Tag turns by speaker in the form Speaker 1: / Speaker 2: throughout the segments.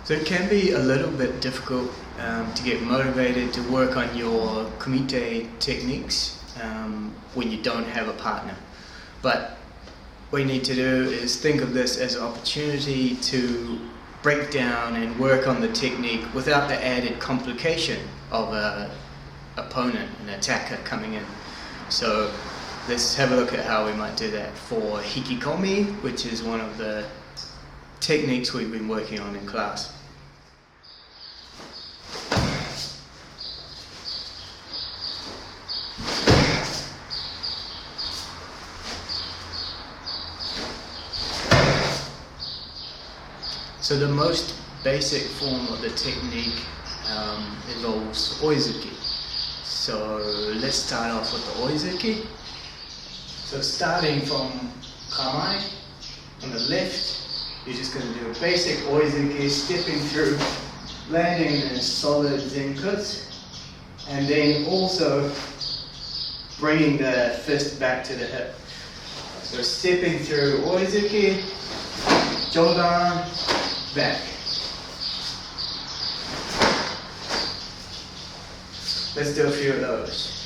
Speaker 1: So it can be a little bit difficult to get motivated to work on your kumite techniques when you don't have a partner. But what you need to do is think of this as an opportunity to break down and work on the technique without the added complication of an opponent, an attacker coming in. So let's have a look at how we might do that for Hikikomi, which is one of the techniques we've been working on in class. So the most basic form of the technique involves oizuki. So let's start off with the oizuki. So starting from kamae on the left, you're just going to do a basic oizuki, stepping through, landing in a solid zenkutsu, and then also bringing the fist back to the hip. So stepping through oizuki, jodan, back. Let's do a few of those.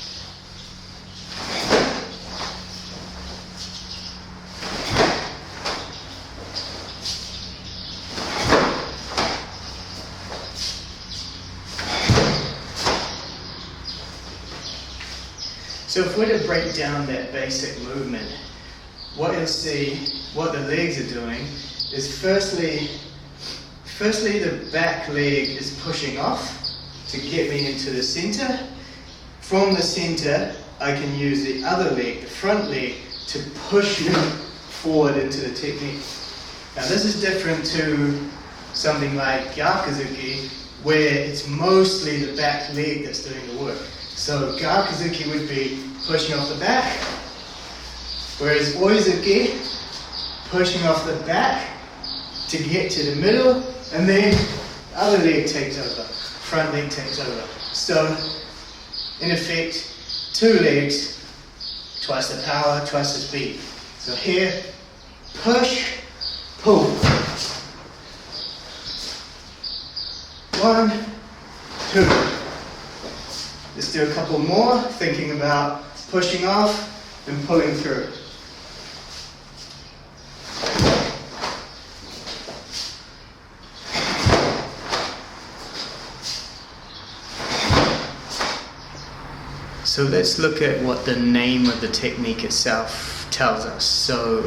Speaker 1: So if we're to break down that basic movement, what you'll see, what the legs are doing, is firstly the back leg is pushing off to get me into the center. From the center, I can use the other leg, the front leg, to push me forward into the technique. Now this is different to something like Gyakuzuki, where it's mostly the back leg that's doing the work. So Gyakuzuki would be pushing off the back, whereas Oizuki, pushing off the back to get to the middle, and then the other leg takes over, front leg takes over. So in effect, two legs, twice the power, twice the speed. So here, push, pull. 1, 2. Let's do a couple more, thinking about pushing off and pulling through. So let's look at what the name of the technique itself tells us. So,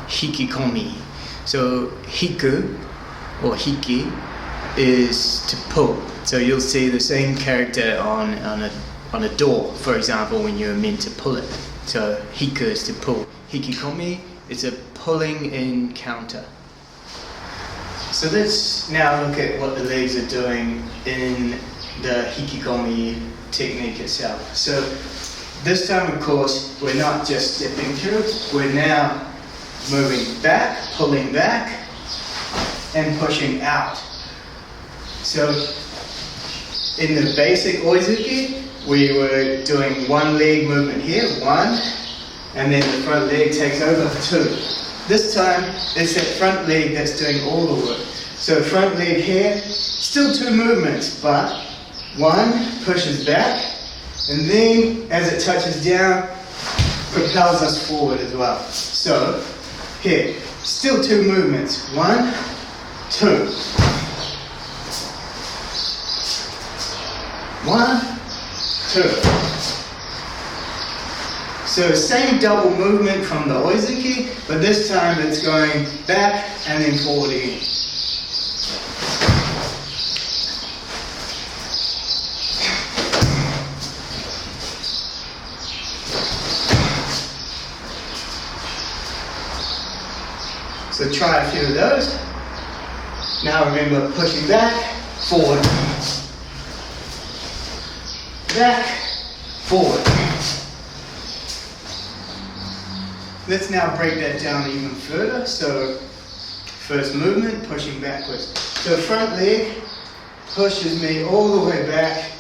Speaker 1: Hikikomi. So, hiku or hiki is to pull. So you'll see the same character on a door, for example, when you're meant to pull it. So hiku is to pull. Hikikomi is a pulling in counter. So let's now look at what the legs are doing in the Hikikomi technique itself. So this time, of course, we're not just stepping through, we're now moving back, pulling back, and pushing out. So in the basic oizuki, we were doing one leg movement here, 1, and then the front leg takes over, 2. This time, it's that front leg that's doing all the work. So front leg here, still 2 movements, but 1 pushes back, and then as it touches down, propels us forward as well. So here, still 2 movements, 1, 2. 1, 2. So same double movement from the oizuki, but this time it's going back and then forward again. So try a few of those. Now remember, pushing back, forward. Back, forward. Let's now break that down even further. So first movement, pushing backwards. So front leg pushes me all the way back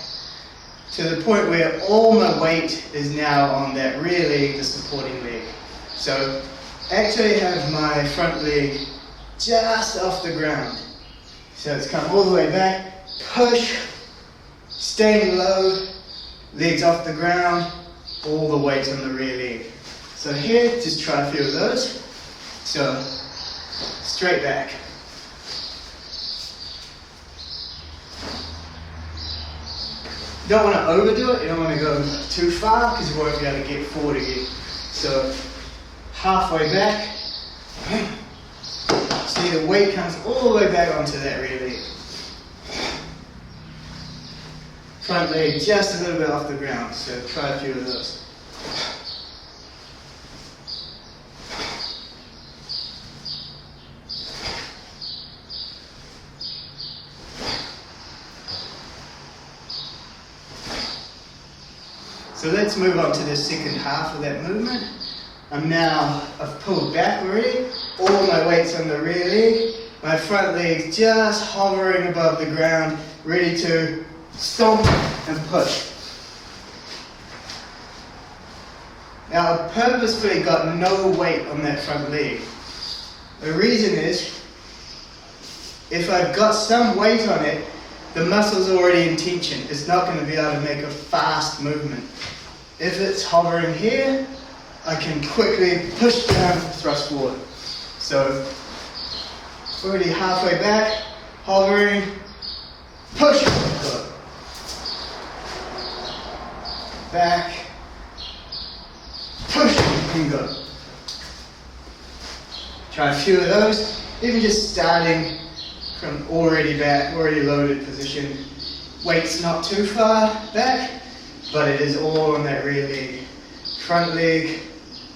Speaker 1: to the point where all my weight is now on that rear leg, the supporting leg. So actually have my front leg just off the ground. So it's come all the way back, push, staying low, legs off the ground, all the weight on the rear leg. So here, just try a few of those. So, straight back. You don't want to overdo it, you don't want to go too far because you won't be able to get forward again. So, halfway back. See, the weight comes all the way back onto that rear leg. Front leg just a little bit off the ground, so try a few of those. So let's move on to the second half of that movement. I've pulled back already, all my weight's on the rear leg, my front leg's just hovering above the ground, ready to stomp and push. Now I've purposefully got no weight on that front leg. The reason is, if I've got some weight on it, the muscle's already in tension. It's not going to be able to make a fast movement. If it's hovering here, I can quickly push down, thrust forward. So, already halfway back, hovering, push, go. Back, push, and go. Try a few of those, even just starting from already back, already loaded position. Weight's not too far back, but it is all on that rear leg. Front leg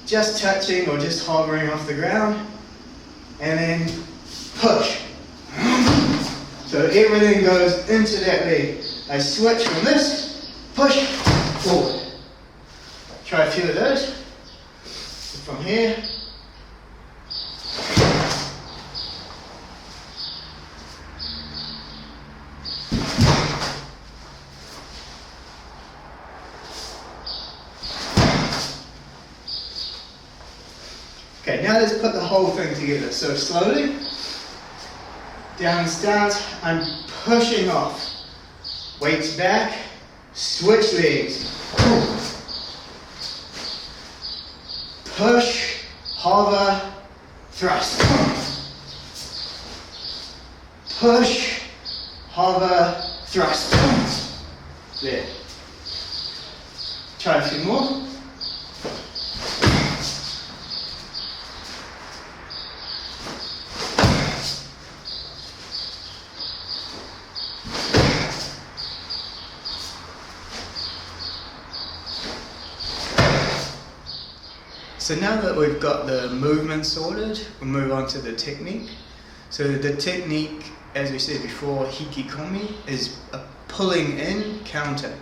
Speaker 1: just touching or just hovering off the ground, and then push. So everything goes into that leg. I switch from this, push, forward. Try a few of those. So from here, okay, now let's put the whole thing together. So slowly, down stance, I'm pushing off. Weights back, switch legs. Push, hover, thrust. Push, hover, thrust. There. Try a few more. So now that we've got the movement sorted, we'll move on to the technique. So the technique, as we said before, Hikikomi, is a pulling in counter.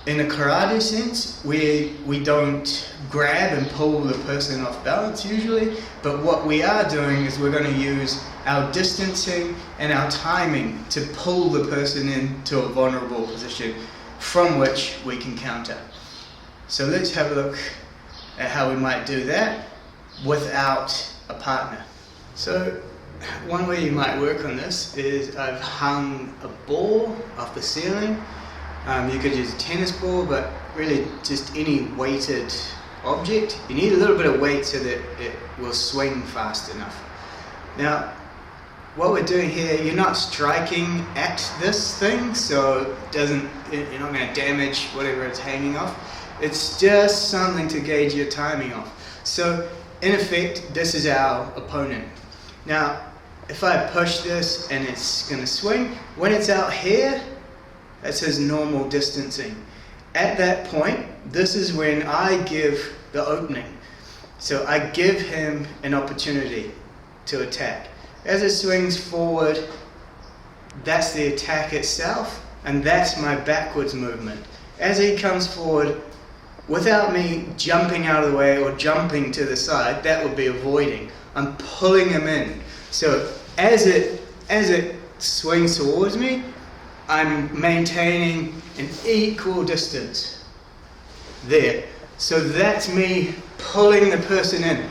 Speaker 1: In a karate sense, we don't grab and pull the person off balance usually, but what we are doing is we're going to use our distancing and our timing to pull the person into a vulnerable position from which we can counter. So let's have a look at how we might do that without a partner. So one way you might work on this is I've hung a ball off the ceiling. You could use a tennis ball, but really just any weighted object. You need a little bit of weight so that it will swing fast enough. Now, what we're doing here, you're not striking at this thing, so you're not going to damage whatever it's hanging off. It's just something to gauge your timing off. So, in effect, this is our opponent. Now, if I push this and it's going to swing, when it's out here, that's his normal distancing. At that point, this is when I give the opening. So I give him an opportunity to attack. As it swings forward, that's the attack itself, and that's my backwards movement. As he comes forward, without me jumping out of the way or jumping to the side, that would be avoiding. I'm pulling him in. So as it swings towards me, I'm maintaining an equal distance there. So that's me pulling the person in.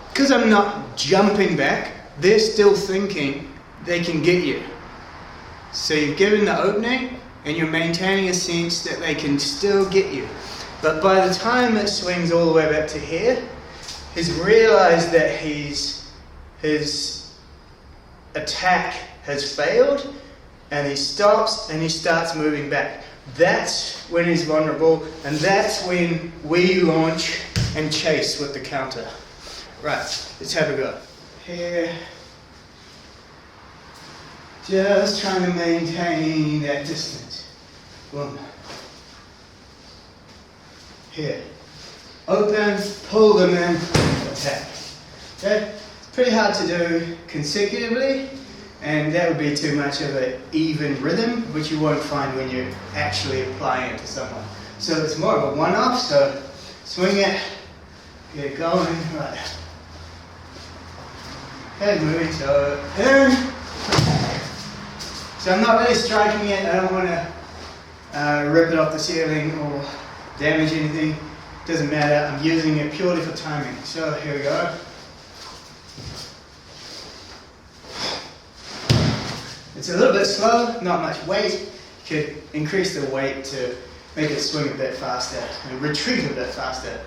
Speaker 1: Because I'm not jumping back, they're still thinking they can get you. So you've given the opening and you're maintaining a sense that they can still get you. But by the time it swings all the way back to here, he's realized that his attack has failed, and he stops and he starts moving back. That's when he's vulnerable, and that's when we launch and chase with the counter. Right, let's have a go. Here. Just trying to maintain that distance. Boom. Here. Open, pull them in, attack. Okay? It's pretty hard to do consecutively, and that would be too much of an even rhythm, which you won't find when you're actually applying it to someone. So it's more of a one-off, so swing it, get it going, right. Okay, moving to in. So I'm not really striking it, I don't want to rip it off the ceiling or damage anything. Doesn't matter, I'm using it purely for timing. So here we go. It's a little bit slow, not much weight. You could increase the weight to make it swing a bit faster and retreat a bit faster.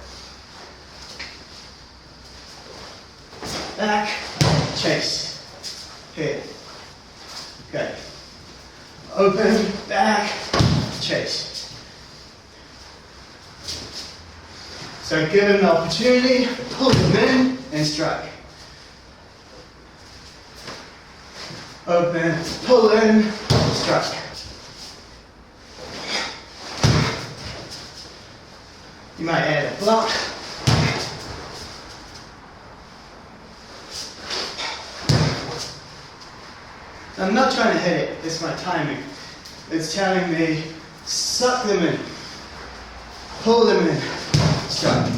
Speaker 1: Back, chase. Here. Okay. Open, back, chase. So give him the opportunity, pull them in and strike. Open, pull in, strike. You might add a block. I'm not trying to hit it, it's my timing. It's telling me, suck them in, pull them in, strike.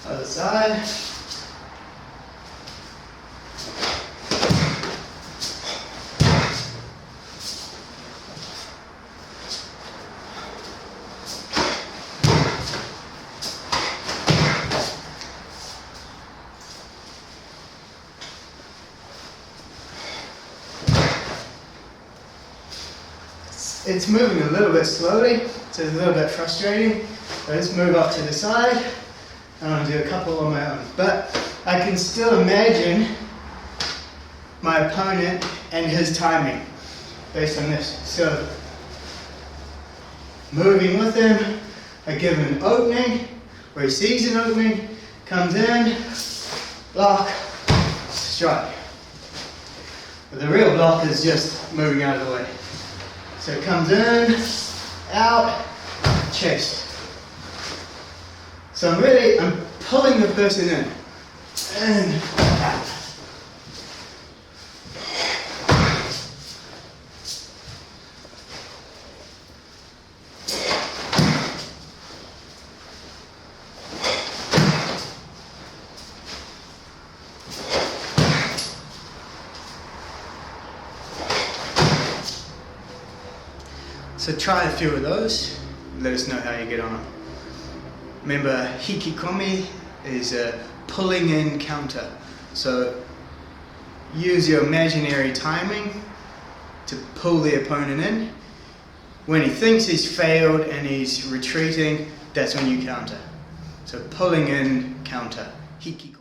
Speaker 1: Other side. It's moving a little bit slowly, so it's a little bit frustrating. So let's move up to the side. I'm going to do a couple on my own. But I can still imagine my opponent and his timing based on this. So moving with him, I give him an opening, where he sees an opening, comes in, block, strike. But the real block is just moving out of the way. So it comes in, out, chase. So I'm pulling the person in, and out. So try a few of those, let us know how you get on. Remember, Hikikomi is a pulling in counter. So use your imaginary timing to pull the opponent in. When he thinks he's failed and he's retreating, that's when you counter. So pulling in, counter, Hikikomi.